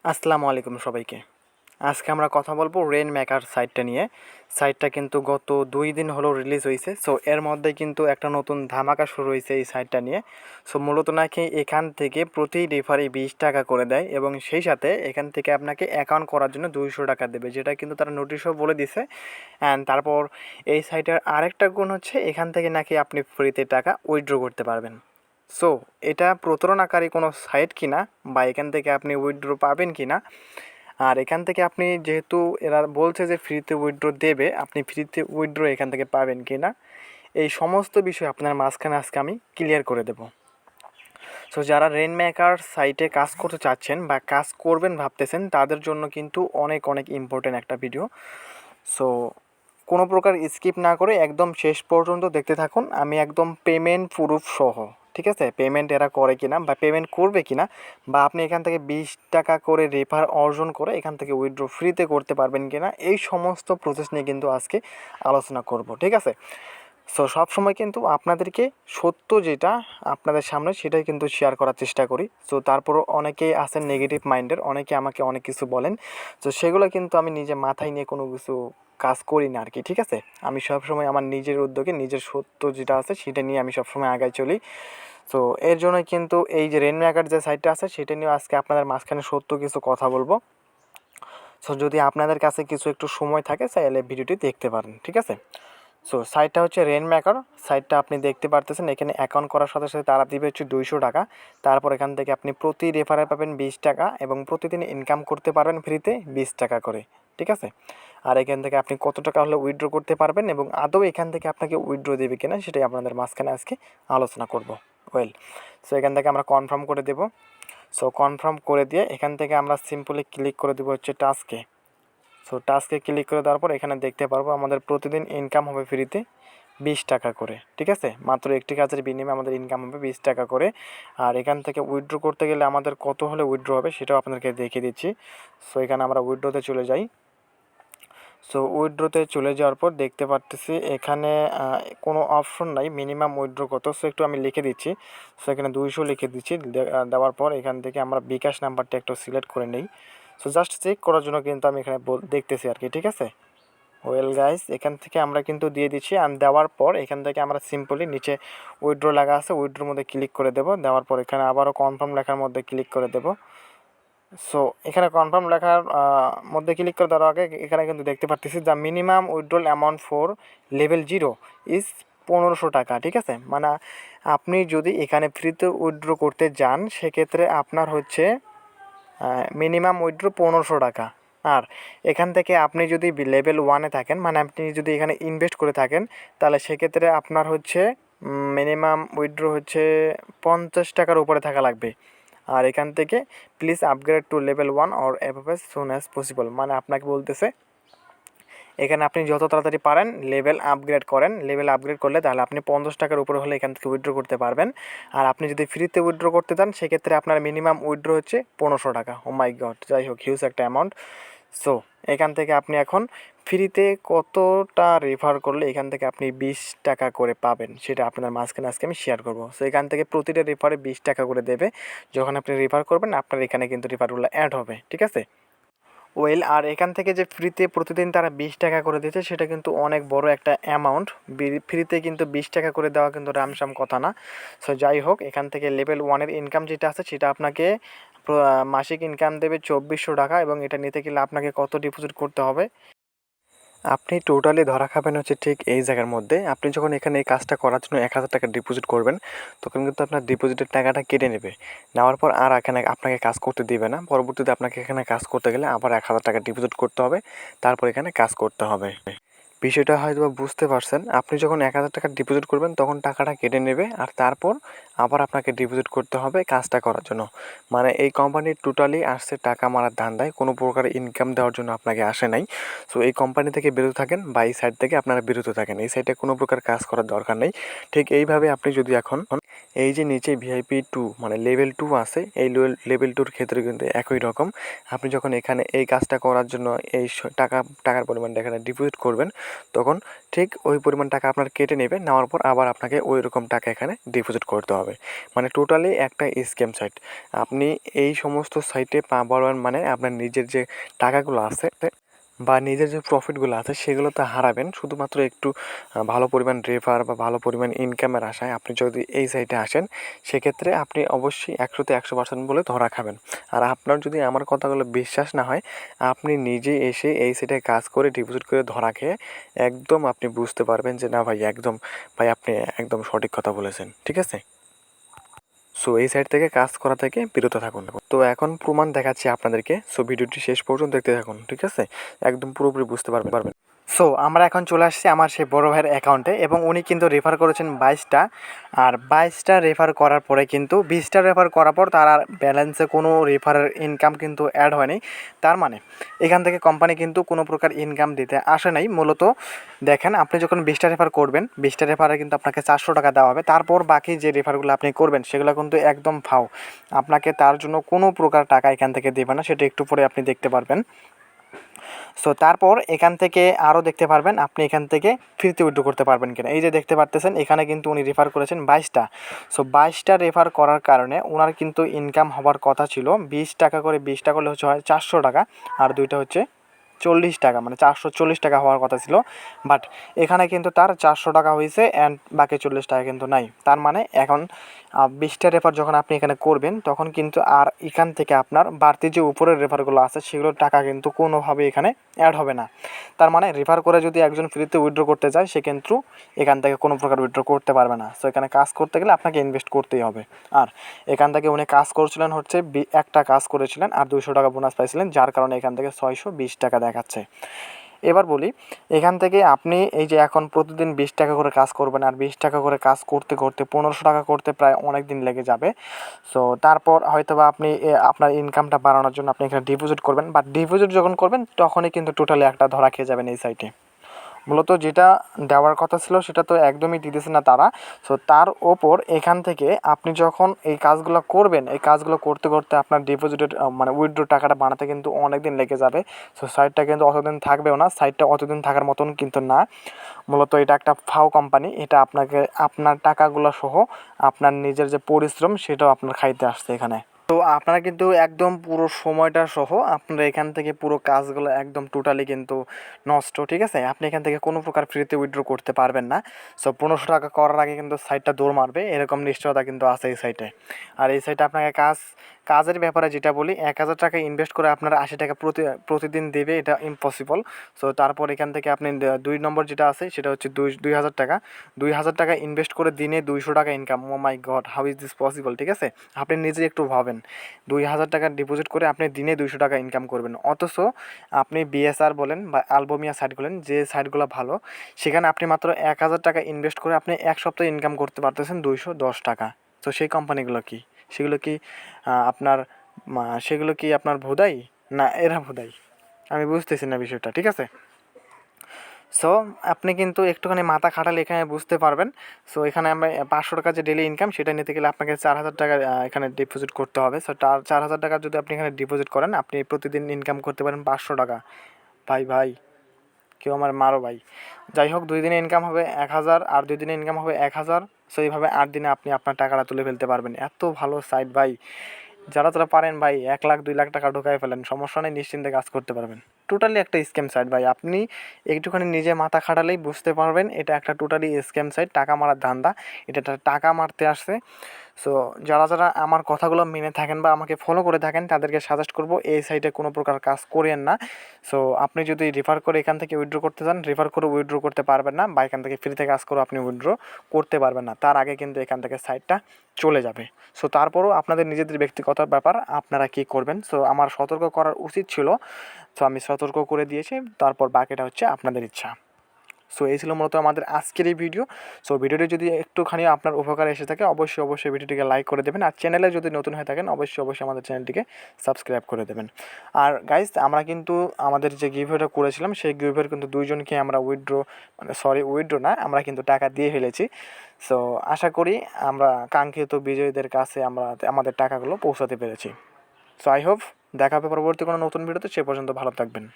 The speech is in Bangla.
আসসালামু আলাইকুম সবাইকে। আজকে আমরা কথা বলবো রেইনমেকার সাইটটা নিয়ে। সাইটটা কিন্তু গত ২ দিন হলো রিলিজ হইছে। সো এর মধ্যে কিন্তু একটা নতুন ধামাকা শুরু হইছে এই সাইটটা নিয়ে। সো মূলত নাকি এখান থেকে প্রতি রেফারে ৳২০ করে দেয় এবং সেই সাথে এখান থেকে আপনাকে অ্যাকাউন্ট করার জন্য ৳২০০ দেবে। যেটা কিন্তু তারা নোটিশেও বলে দিছে। অ্যান্ড তারপর এই সাইটের আরেকটা গুণ হচ্ছে এখান থেকে নাকি আপনি ফ্রিতে টাকা উইথড্র করতে পারবেন। সো এটা প্রতারণাকারী কোনো সাইট কিনা বা এখান থেকে আপনি উইথড্র পাবেন কিনা, আর এখান থেকে আপনি যেহেতু এরা বলছে যে ফ্রিতে উইথড্র দেবে, আপনি ফ্রিতে উইথড্র এখান থেকে পাবেন কিনা, এই সমস্ত বিষয় আপনার মাঝখানে আজকে আমি ক্লিয়ার করে দেব। সো যারা রেইনমেকার সাইটে কাজ করতে চাচ্ছেন বা কাজ করবেন ভাবতেছেন, তাদের জন্য কিন্তু অনেক অনেক ইম্পর্টেন্ট একটা ভিডিও। সো কোনো প্রকার স্কিপ না করে একদম শেষ পর্যন্ত দেখতে থাকুন। আমি একদম পেমেন্ট প্রুফ সহ, ঠিক আছে, পেমেন্ট এরা করে কিনা বা পেমেন্ট করবে কিনা, বা আপনি এখান থেকে ৳২০ করে রেফার অর্জন করে এখান থেকে উইথড্র ফ্রিতে করতে পারবেন কিনা, এই সমস্ত প্রসেস নিয়ে কিন্তু আজকে আলোচনা করব, ঠিক আছে। সো সবসময় কিন্তু আপনাদেরকে সত্য যেটা আপনাদের সামনে সেটাই কিন্তু শেয়ার করার চেষ্টা করি। সো তারপরও অনেকেই আছেন নেগেটিভ মাইন্ডের, অনেকে আমাকে অনেক কিছু বলেন। তো সেগুলো কিন্তু আমি নিজে মাথায় নিয়ে কোনো কিছু কাজ করি না আর কি, ঠিক আছে। আমি সবসময় আমার নিজের উদ্যোগে নিজের সত্য যেটা আছে সেটা নিয়ে আমি সবসময় আগায় চলি। তো এর জন্যই কিন্তু এই যে রেইনমেকার যে সাইটটা আছে সেটা নিয়ে আজকে আপনাদের মাঝখানে সত্য কিছু কথা বলবো। সো যদি আপনাদের কাছে কিছু একটু সময় থাকে তাহলে ভিডিওটি দেখতে পারেন, ঠিক আছে। সো সাইটটা হচ্ছে রেইনমেকার সাইটটা, আপনি দেখতে পারতেছেন এখানে অ্যাকাউন্ট করার সাথে সাথে তারা দিবে হচ্ছে ৳২০০। তারপর এখান থেকে আপনি প্রতি রেফারে পাবেন ৳২০ এবং প্রতিদিন ইনকাম করতে পারবেন ফ্রিতে ৳২০ করে, ঠিক আছে। আর এখান থেকে আপনি কত টাকা হলে উইথড্র করতে পারবেন এবং আদৌ এখান থেকে আপনাকে উইথড্র দেবে কিনা সেটাই আপনাদের মাঝখানে আজকে আলোচনা করব। ওয়েল, সো এখান থেকে আমরা কনফার্ম করে দেব। সো কনফার্ম করে দিয়ে এখান থেকে আমরা সিম্পলি ক্লিক করে দেবো হচ্ছে টাস্কে। সো টাস্কে ক্লিক করে দেওয়ার পর এখানে দেখতে পারবো আমাদের প্রতিদিন ইনকাম হবে ফ্রিতে ৳২০ করে, ঠিক আছে। মাত্র একটি কাজের বিনিময়ে আমাদের ইনকাম হবে ৳২০ করে। আর এখান থেকে উইথড্র করতে গেলে আমাদের কত হলে উইথড্র হবে সেটাও আপনাদেরকে দেখিয়ে দিচ্ছি। সো এখানে আমরা উইথড্রতে চলে যাই। সো উইথড্রতে চলে যাওয়ার পর দেখতে পারতেছি এখানে কোনো অপশন নাই মিনিমাম উইথড্র কত। সো একটু আমি লিখে দিচ্ছি। সো এখানে ২০০ লিখে দিচ্ছি। দেওয়ার পর এখান থেকে আমরা বিকাশ নাম্বারটা একটু সিলেক্ট করে নিই। সো জাস্ট চেক করার জন্য কিন্তু আমি এখানে দেখতেছি আর কি, ঠিক আছে। ওয়েল গাইস, এখান থেকে আমরা কিন্তু দিয়ে দিচ্ছি। আর দেওয়ার পর এখান থেকে আমরা সিম্পলি নিচে উইথড্র লেখা আছে, উইথড্রোর মধ্যে ক্লিক করে দেবো। দেওয়ার পর এখানে আবারও কনফার্ম লেখার মধ্যে ক্লিক করে দেবো। সো এখানে কনফার্ম লেখার মধ্যে ক্লিক করে দেওয়ার আগে এখানে কিন্তু দেখতে পারতেছি the minimum withdrawal amount for level 0 is ৳১৫০০, ঠিক আছে। মানে আপনি যদি এখানে ফ্রিতে উইথড্র করতে যান সেক্ষেত্রে আপনার হচ্ছে মিনিমাম উইথড্র ৳১৫০০। আর এখান থেকে আপনি যদি লেভেল 1-এ থাকেন, মানে আপনি যদি এখানে ইনভেস্ট করে থাকেন, তাহলে সেক্ষেত্রে আপনার হচ্ছে মিনিমাম উইথড্র হচ্ছে ৳৫০ উপরে থাকা লাগবে। আর এখান থেকে please upgrade two level 1 or above as soon as possible, মানে আপনাকে বলতেছে এখানে আপনি যত তাড়াতাড়ি পারেন লেভেল আপগ্রেড করেন। লেভেল আপগ্রেড করলে তাহলে আপনি ৳৫০ উপরে হলে এখান থেকে উইথড্র করতে পারবেন। আর আপনি যদি ফ্রিতে উইথড্র করতে চান সেক্ষেত্রে আপনার মিনিমাম উইথড্র হচ্ছে ৳১৫০০। ও মাই গড, যাই হোক, হিউজ একটা অ্যামাউন্ট। সো এখান থেকে আপনি এখন ফ্রিতে কতটা রেফার করলে এখান থেকে আপনি ৳২০ করে পাবেন সেটা আপনার মাঝখানে আজকে আমি শেয়ার করব। সো এখান থেকে প্রতিটা রেফারে ৳২০ করে দেবে। যখন আপনি রেফার করবেন আপনার এখানে কিন্তু রেফারগুলো অ্যাড হবে, ঠিক আছে। ওয়েল, আর এখান থেকে যে ফ্রিতে প্রতিদিন তারা ৳২০ করে দিচ্ছে সেটা কিন্তু অনেক বড় একটা অ্যামাউন্ট। ফ্রিতে কিন্তু ৳২০ করে দেওয়া কিন্তু রামসাম কথা না। সো যাই হোক, এখান থেকে লেভেল 1-এর ইনকাম যেটা আছে সেটা আপনাকে মাসিক ইনকাম দেবে ৳২৪০০ এবং এটা নিতে গেলে আপনাকে কত ডিপোজিট করতে হবে, আপনি টোটালি ধরা খাবেন হচ্ছে ঠিক এই জায়গার মধ্যে। আপনি যখন এখানে এই কাজটা করার জন্য ৳১,০০০ ডিপোজিট করবেন, তখন কিন্তু আপনার ডিপোজিটের টাকাটা কেটে নেবে। নেওয়ার পর আর এখানে আপনাকে কাজ করতে দিবে না। পরবর্তীতে আপনাকে এখানে কাজ করতে গেলে আবার ৳১,০০০ ডিপোজিট করতে হবে, তারপর এখানে কাজ করতে হবে। বিষয়টা হয়তোবা বুঝতে পারছেন। আপনি যখন ৳১,০০০ ডিপোজিট করবেন তখন টাকাটা কেটে নেবে আর তারপর আবার আপনাকে ডিপোজিট করতে হবে কাজটা করার জন্য। মানে এই কোম্পানি টোটালি আসছে টাকা মারার ধান্দায়, কোনো প্রকার ইনকাম দেওয়ার জন্য আপনাকে আসে নাই। সো এই কোম্পানি থেকে বিরত থাকেন বা এই সাইট থেকে আপনারা বিরত থাকেন। এই সাইটে কোনো প্রকার কাজ করার দরকার নেই। ঠিক এইভাবে আপনি যদি এখন এই যে নিচে ভিআইপি 2 মানে লেভেল 2 আছে, এই লেভেল 2-র ক্ষেত্রে কিন্তু একই রকম। আপনি যখন এখানে এই কাজটা করার জন্য এই টাকার পরিমাণটা এখানে ডিপোজিট করবেন, তখন ঠিক ওই পরিমাণ টাকা আপনার কেটে নেবে, নেওয়ার পর আবার আপনাকে ওই রকম টাকা এখানে ডিপোজিট করতে হবে। মানে টোটালি একটা স্ক্যাম সাইট। আপনি এই সমস্ত সাইটে পা বাড়ান মানে আপনার নিজের যে টাকাগুলো আছে বা নিজের যে প্রফিটগুলো আছে সেগুলো তো হারাবেন শুধুমাত্র একটু ভালো পরিমাণ রেফার বা ভালো পরিমাণ ইনকামের আশায়। আপনি যদি এই সাইটে আসেন সেক্ষেত্রে আপনি অবশ্যই 100% বলে ধরা খাবেন। আর আপনার যদি আমার কথাগুলো বিশ্বাস না হয়, আপনি নিজে এসে এই সাইটে কাজ করে ডিপোজিট করে ধরা খেয়ে একদম আপনি বুঝতে পারবেন যে না ভাই, একদম ভাই আপনি একদম সঠিক কথা বলেছেন, ঠিক আছে? সো এই সাইট থেকে কাজ করা থেকে বিরত থাকুন। তো এখন প্রমাণ দেখাচ্ছি আপনাদেরকে, সো ভিডিওটি শেষ পর্যন্ত দেখতে থাকুন, ঠিক আছে? একদম পুরোপুরি বুঝতে পারবেন। সো আমরা এখন চলে আসছি আমার সেই বড় ভাইয়ের অ্যাকাউন্টে, এবং উনি কিন্তু রেফার করেছেন 22টা। আর 22টা রেফার করার পরে কিন্তু 20টা রেফার করার পর তার আর ব্যালেন্সে কোনো রেফারের ইনকাম কিন্তু অ্যাড হয়নি। তার মানে এখান থেকে কোম্পানি কিন্তু কোনো প্রকার ইনকাম দিতে আসে নাই। মূলত দেখেন, আপনি যখন 20টা রেফার করবেন, 20টা রেফারে কিন্তু আপনাকে 400 টাকা দেওয়া হবে। তারপর বাকি যে রেফারগুলো আপনি করবেন সেগুলো কিন্তু একদম ফাও, আপনাকে তার জন্য কোনো প্রকার টাকা এখান থেকে দেবে না, সেটা একটু পরে আপনি দেখতে পারবেন। সো তারপর এখান থেকে আরও দেখতে পারবেন আপনি এখান থেকে ফ্রিতে উইথড্র করতে পারবেন কিনা। এই যে দেখতে পারতেছেন এখানে কিন্তু উনি রেফার করেছেন 22টা। সো 22টা রেফার করার কারণে ওনার কিন্তু ইনকাম হওয়ার কথা ছিল 20 টাকা করে। 20টা করলে হচ্ছে হয় 400 টাকা, আর দুইটা হচ্ছে 40 টাকা, মানে 440 টাকা হওয়ার কথা ছিল। বাট এখানে কিন্তু তার 400 টাকা হয়েছে, অ্যান্ড বাকি 40 টাকা কিন্তু নাই। তার মানে এখন 20টা রেফার যখন আপনি এখানে করবেন তখন কিন্তু আর এখান থেকে আপনার বাড়তি যে উপরের রেফারগুলো আছে সেগুলোর টাকা কিন্তু কোনোভাবে এখানে অ্যাড হবে না। তার মানে রেফার করে যদি একজন ফ্রিতে উইথড্র করতে যায় সে কিন্তু এখান থেকে কোনো প্রকার উইথড্র করতে পারবে না। সো এখানে কাজ করতে গেলে আপনাকে ইনভেস্ট করতেই হবে। আর এখান থেকে উনি কাজ করছিলেন হচ্ছে একটা কাজ করেছিলেন আর 200 টাকা বোনাস পাইছিলেন, যার কারণে এখান থেকে 620 টাকা দেখাচ্ছে। এবার বলি, এখান থেকে আপনি এই যে এখন প্রতিদিন 20 টাকা করে কাজ করবেন, আর 20 টাকা করে কাজ করতে করতে 1500 টাকা করতে প্রায় অনেক দিন লেগে যাবে। সো তারপর হয়তো বা আপনি আপনার ইনকামটা বাড়ানোর জন্য আপনি এখানে ডিপোজিট করবেন, বাট ডিপোজিট যখন করবেন তখনই কিন্তু টোটালি একটা ধরা খেয়ে যাবেন এই সাইটে। মূলত যেটা দেওয়ার কথা ছিল সেটা তো একদমই দিতেছে না তারা। সো তার ওপর এখান থেকে আপনি যখন এই কাজগুলো করবেন, এই কাজগুলো করতে করতে আপনার ডিপোজিটেড মানে উইথড্র টাকাটা বানাতে কিন্তু অনেক দিন লেগে যাবে। সো সাইটটা কিন্তু অতদিন থাকবেও না, সাইটটা অতদিন থাকার মতন কিন্তু না। মূলত এটা একটা ফাও কোম্পানি, এটা আপনাকে আপনার টাকাগুলো সহ আপনার নিজের যে পরিশ্রম সেটাও আপনার খাইতে আসছে এখানে। তো আপনারা কিন্তু একদম পুরো সময়টা সহ আপনারা এখান থেকে পুরো কাজগুলো একদম টোটালি কিন্তু নষ্ট, ঠিক আছে? আপনি এখান থেকে কোনো প্রকার ফ্রিতে উইথড্র করতে পারবেন না। সো 1500 টাকা করার আগে কিন্তু সাইটটা দৌড় মারবে, এরকম নিশ্চয়তা কিন্তু আছে এই সাইটে। আর এই সাইটে আপনাকে কাজের ব্যাপারে যেটা বলি, 1000 টাকা ইনভেস্ট করে আপনার 80 টাকা প্রতিদিন দেবে, এটা ইম্পসিবল। সো তারপর এখান থেকে আপনি 2 নম্বর যেটা আছে সেটা হচ্ছে 2000 টাকা। 2000 টাকা ইনভেস্ট করে দিনে 200 টাকা income. Oh my God, how is this possible, ঠিক আছে? আপনি নিজে একটু ভাবেন, 2000 টাকা ডিপোজিট করে আপনি দিনে 200 টাকা ইনকাম করবেন, অথচ আপনি বিএসআর বলেন বা আলবোমিয়া সাইট বলেন, যে সাইটগুলো ভালো সেখানে আপনি মাত্র 1000 টাকা ইনভেস্ট করে আপনি এক সপ্তাহে ইনকাম করতে পারতেছেন 210 টাকা। তো সেই কোম্পানিগুলো কি, সেগুলো কি আপনার সেগুলো কি আপনার ভোদাই, না এরা ভোদাই? আমি বুঝতেছি না বিষয়টা, ঠিক আছে? সো আপনি কিন্তু একটুখানি মাথা খাটালে এখানে বুঝতে পারবেন। সো এখানে আমরা 500 টাকা যে ডেলি ইনকাম সেটা নিতে গেলে আপনাকে 4000 টাকা এখানে ডিপোজিট করতে হবে। সো 4000 টাকা যদি আপনি এখানে ডিপোজিট করেন আপনি প্রতিদিন ইনকাম করতে পারেন 500 টাকা। ভাই কেউ আমার মারো ভাই। যাই হোক, 2 দিনে ইনকাম হবে 1000, আর 2 দিনে ইনকাম হবে 1000। সো এইভাবে 8 দিনে আপনি আপনার টাকাটা তুলে ফেলতে পারবেন। এত ভালো সাইট ভাই, যারা পারেন ভাই 1 লাখ 2 লাখ টাকা ঢুকাই ফেলেন, সমস্যা নেই, নিশ্চিন্তে কাজ করতে পারবেন। টোটালি একটা স্ক্যাম সাইট ভাই, আপনি একটুখানি নিজে মাথা খাটালেই বুঝতে পারবেন এটা একটা টোটালি স্ক্যাম সাইট, টাকা মারার ধান্দা। এটা টাকা মারতে আসছে। সো যারা আমার কথাগুলো মেনে থাকেন বা আমাকে ফলো করে থাকেন তাদেরকে সাজেস্ট করব এই সাইটে কোনো প্রকার কাজ করেন না। সো আপনি যদি রেফার করে এখান থেকে উইথড্র করতে চান, রেফার করে উইথড্র করতে পারবেন না, বা এখান থেকে ফ্রিতে কাজ করে আপনি উইথড্র করতে পারবেন না, তার আগে কিন্তু এখান থেকে সাইটটা চলে যাবে। সো তারপরও আপনাদের নিজেদের ব্যক্তিগত ব্যাপার, আপনারা কী করবেন। সো আমার সতর্ক করার উচিত ছিল, সো আমি সতর্ক করে দিয়েছি, তারপর বাকিটা হচ্ছে আপনাদের ইচ্ছা। সো এই ছিল মূলত আমাদের আজকের এই ভিডিও। সো ভিডিওটি যদি একটুখানি আপনার উপকারে এসে থাকে অবশ্যই ভিডিওটিকে লাইক করে দেবেন, আর চ্যানেলে যদি নতুন হয়ে থাকেন অবশ্যই আমাদের চ্যানেলটিকে সাবস্ক্রাইব করে দেবেন। আর গাইজ, আমরা কিন্তু আমাদের যে গিভওয়েটা করেছিলাম সেই গিভওয়ের কিন্তু 2জনকে আমরা উইথড্র না, আমরা কিন্তু টাকা দিয়ে ফেলেছি। সো আশা করি আমরা কাঙ্ক্ষিত বিজয়ীদের কাছে আমরা আমাদের টাকাগুলো পৌঁছাতে পেরেছি। সো আই হোপ দেখা হবে পরবর্তী কোনো নতুন ভিডিওতে, সে পর্যন্ত ভালো থাকবেন।